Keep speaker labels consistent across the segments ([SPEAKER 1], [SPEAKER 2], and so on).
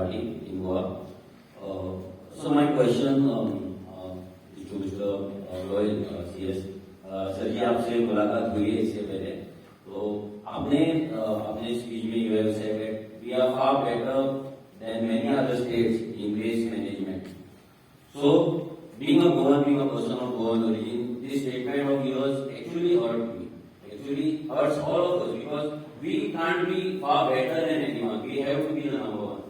[SPEAKER 1] party in Goa. So my question is to Mr. Royal CS. Sir ji आपसे मुलाकात हुई है इससे पहले, तो आपने अपने स्पीच में you have said that we are far better than many other states in waste management. So being a Goan, being a person of Goan origin, this statement of yours actually hurt me. Actually hurts all of us because we can't be far better than anyone. We have to be the number one.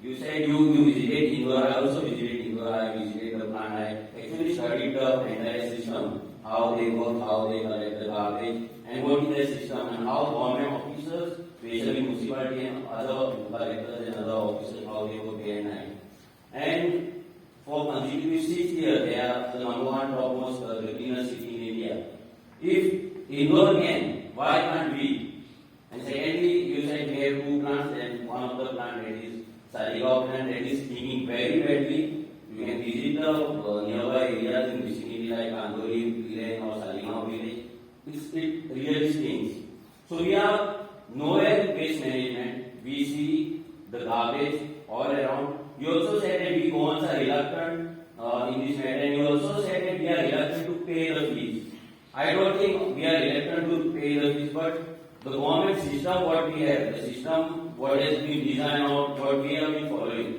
[SPEAKER 1] You said you visited Indore. I also visited Indore. I visited the plant. I actually studied the entire system, how they work, how they collect the garbage, and what is their system, and how government officers, especially municipality and other collectors and other officers, how they work day and night. And for consecutive 6 years, they are the number one topmost the cleanest city in India. If Indore can, why can't we? And secondly, you said we have 2 plants, and one of the plant that is Sarigao plant that is stinking very badly. You can visit the nearby areas in vicinity like Andori village or Sarigao village. It really stinks. So we are nowhere in waste management. We see the garbage all around. You also said that we Goans are reluctant in this matter, and you also said that we are reluctant to pay the fees. I don't think we are reluctant to pay the fees, but the government system what we have, the system what has been designed or what we have been following,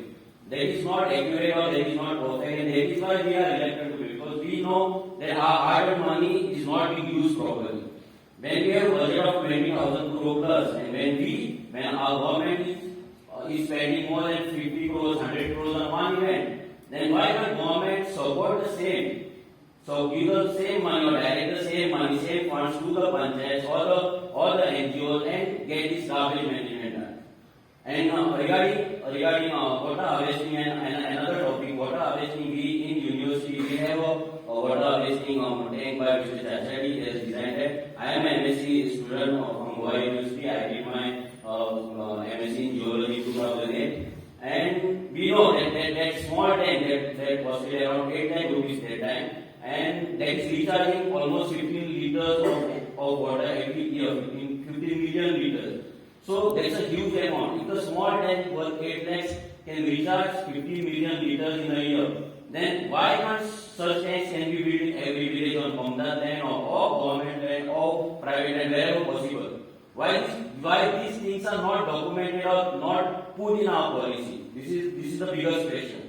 [SPEAKER 1] that is not accurate or that is not perfect, and that is why we are reluctant to pay, because we know that our hard-earned money is not being used properly. When we have a budget of 20,000 crore plus, and when our government is spending more than 50 crores, 100 crores on one event, then why can't government support the same? So give the same money or direct the same money, same funds to the panchayats or the NGOs and get this garbage management done. And regarding water harvesting and another topic, water harvesting, we in university we have a water harvesting tank by Mr. Chachadi has designed it. I am an MSc student from Goa University. I did my MSc in Geology 2008, and we know that small tank that costed around 8 lakh rupees that time, and that is recharging almost 15 liters of water every year, 15 million liters. So that's a huge amount. If the small tank worth 8 lakhs can recharge 15 million liters in a year, then why can't such tanks can be built in every village on Communal land or government land or private land wherever possible? Why these things are not documented or not put in our policy? This is the biggest question.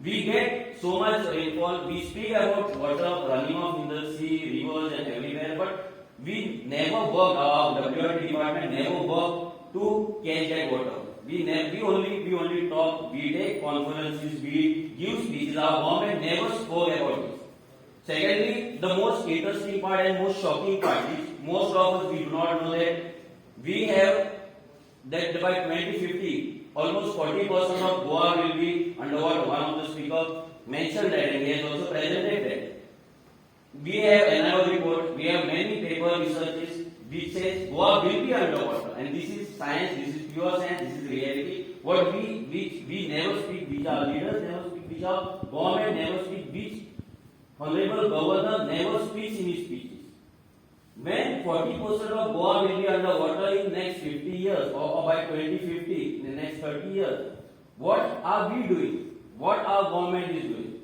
[SPEAKER 1] We get so much rainfall. We speak about water running off in the sea, rivers, and everywhere, but we never work. Our WRT department never work to catch that water. We only talk. We take conferences. We give speeches. Our government never spoke about this. Secondly, the most interesting part and most shocking part is most of us we do not know that we have that by 2050 almost 40% of Goa will be underwater. One of the speakers mentioned that, and he has also presented that. We have another report, we have many paper researches which says Goa will be underwater, and this is science, this is pure science, this is reality. What we never speak, which our leaders never speak, which our government never speak, which Honorable Governor never speaks in his speeches. When 40% of Goa will be underwater in the next 50 years or by 2050, in the next 30 years, what are we doing? What our government is doing?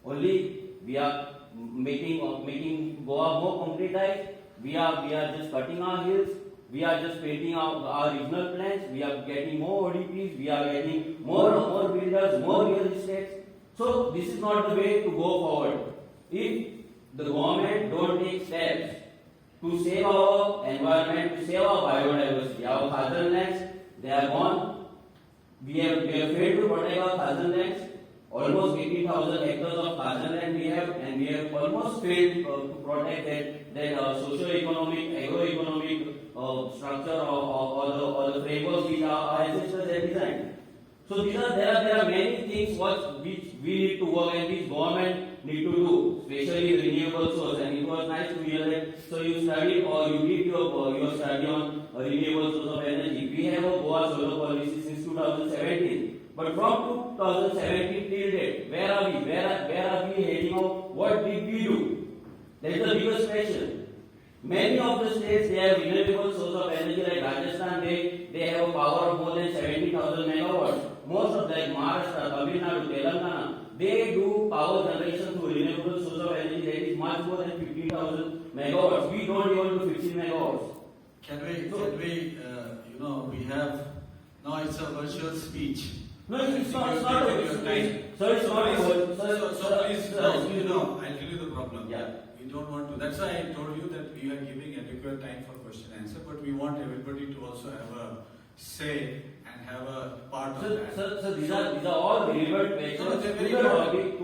[SPEAKER 1] Only we are making Goa more concretized. We are just cutting our hills. We are just painting our regional plans. We are getting more ODPs. We are getting more builders, more real estates. So this is not the way to go forward. If the government don't take steps to save our environment, to save our biodiversity, our khazan lands, they are gone. We have failed to protect our khazan lands. Almost 80,000 hectares of khazan land we have, and we have almost failed to protect that socio-economic, agro-economic structure or the frameworks which our ancestors have designed. So there are many things which we need to work and which government need to do, especially renewable source. And it was nice to hear that. So you studied or you did your study on renewable source of energy. We have a Goa solar policy since 2017. But from 2017 till date, where are we? Where are we heading out? What did we do? That is the biggest question. Many of the states, they have renewable source of energy like Rajasthan, they have a power of more than 70,000 megawatts. most of like Maharashtra, Tamil Nadu, Telangana, they do power generation through renewable source of energy that is much more than 50,000 megawatts. We don't even do 15 megawatts.
[SPEAKER 2] We have, now it's a virtual speech.
[SPEAKER 1] No, it's not a virtual speech. So it's not a virtual.
[SPEAKER 2] So please, I'll tell you the problem.
[SPEAKER 1] Yeah.
[SPEAKER 2] We don't want to, that's why I told you that we are giving adequate time for question and answer, but we want everybody to also have a say and have a part of that.
[SPEAKER 1] So these are all relevant questions
[SPEAKER 2] No,
[SPEAKER 1] to
[SPEAKER 2] they're
[SPEAKER 1] the
[SPEAKER 2] very good.
[SPEAKER 1] topic,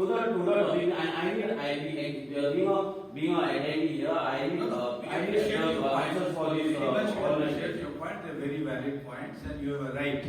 [SPEAKER 1] being an attendee here, I need answers for these all questions.
[SPEAKER 2] Your point, they're very valid points, and you have a right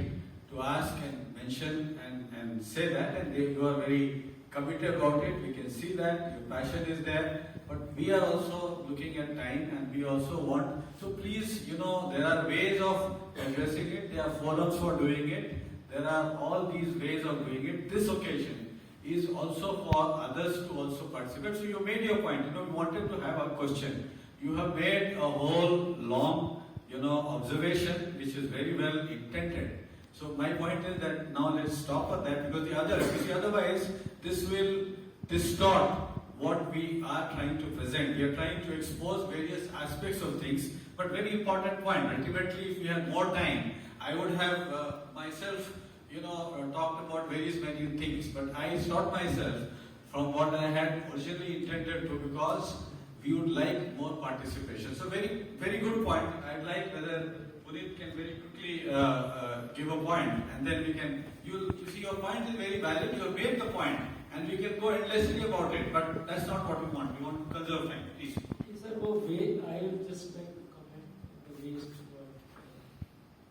[SPEAKER 2] to ask and mention and say that, and you are very committed about it. We can see that your passion is there, but we are also looking at time, and we also want. So please, there are ways of addressing it. There are forums for doing it. There are all these ways of doing it. This occasion is also for others to also participate. So you made your point. We wanted to have a question. You have made a whole long, observation, which is very well intended. So my point is that now let's stop at that, because otherwise this will distort what we are trying to present. We are trying to expose various aspects of things, but very important point. Ultimately, if we had more time, I would have myself, talked about many things, but I stopped myself from what I had originally intended to, because we would like more participation. So very, very good point. I'd like whether Puneet can very quickly give a point, and then we can. You see, your point is very valid. You have made the point, and we can go endlessly about it. But that's not what we want. We want to conserve time. Please.
[SPEAKER 3] Sir, I will just like to comment on the waste word.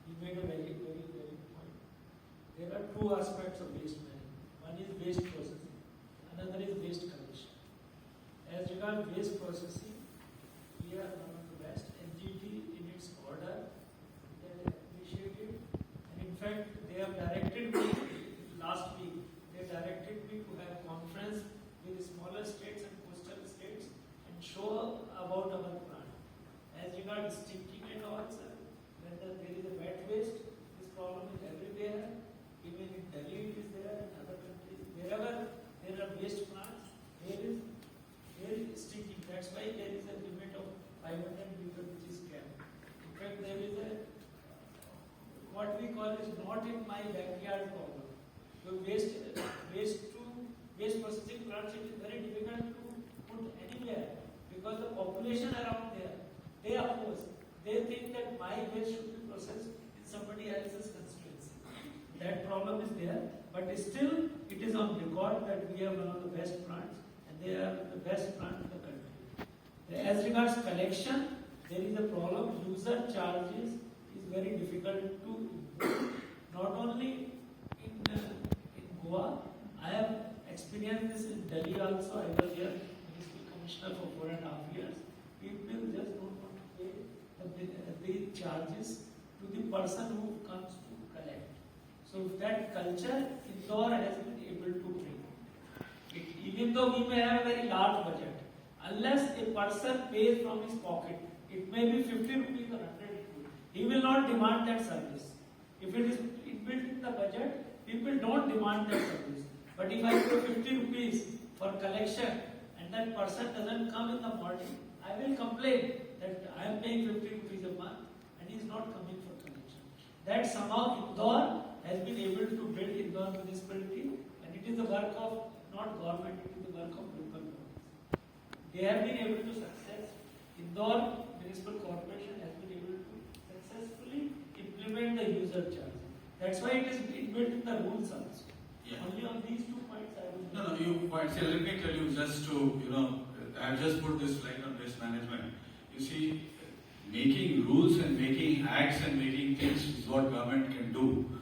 [SPEAKER 3] You made a very, very, very good point. There are two aspects of waste management. One is waste processing, another is waste collection. As regards waste processing, we are one of the best. NGT in its order, they initiated, and in fact, they have directed me last week. They directed me to have conference with smaller states and coastal states and show about our plant. As regards stinking and all, sir, when there is a wet waste, this problem is everywhere. Even in Delhi it is there, in other countries. Wherever there are waste plants, there is stinking. That's why there is a limit of 500 liter which is kept. In fact, there is a what we call is not in my backyard problem. So waste processing plants, it is very difficult to put anywhere, because the population around there, they oppose. They think that my waste should be processed in somebody else's constituency. That problem is there, but still it is on record that we have one of the best plants, and they are the best plant in the country. As regards collection, there is a problem. User charges is very difficult to improve. Not only in Goa, I have experienced this in Delhi also. I was here municipal commissioner for 4.5 years. People just don't want to pay the charges to the person who comes to collect. So that culture Indore has been able to bring. Even though we may have a very large budget, unless a person pays from his pocket, it may be 50 rupees or 100 rupees, he will not demand that service. If it is built in the budget, people don't demand that service. But if I pay 50 rupees for collection and that person doesn't come in the morning, I will complain that I am paying 50 rupees a month and he is not coming for collection. That somehow Indore has been able to build Indore municipality, and it is the work of not government, it is the work of local governments. They have been able to success. Indore Municipal Corporation has been able to successfully implement the user charge. That's why it is built in the rules also.
[SPEAKER 2] Yeah.
[SPEAKER 3] Only on these 2 points I will.
[SPEAKER 2] No, you point. See, let me tell you just to, I have just put this slide on waste management. You see, making rules and making acts and making things is what government can do.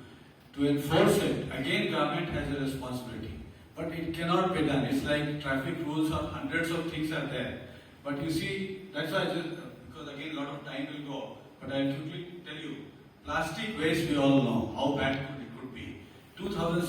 [SPEAKER 2] To enforce it, again, government has a responsibility. But it cannot be done. It's like traffic rules, or hundreds of things are there. But you see, that's why because again, a lot of time will go. But I'll quickly tell you, plastic waste, we all know how bad it could be. 2000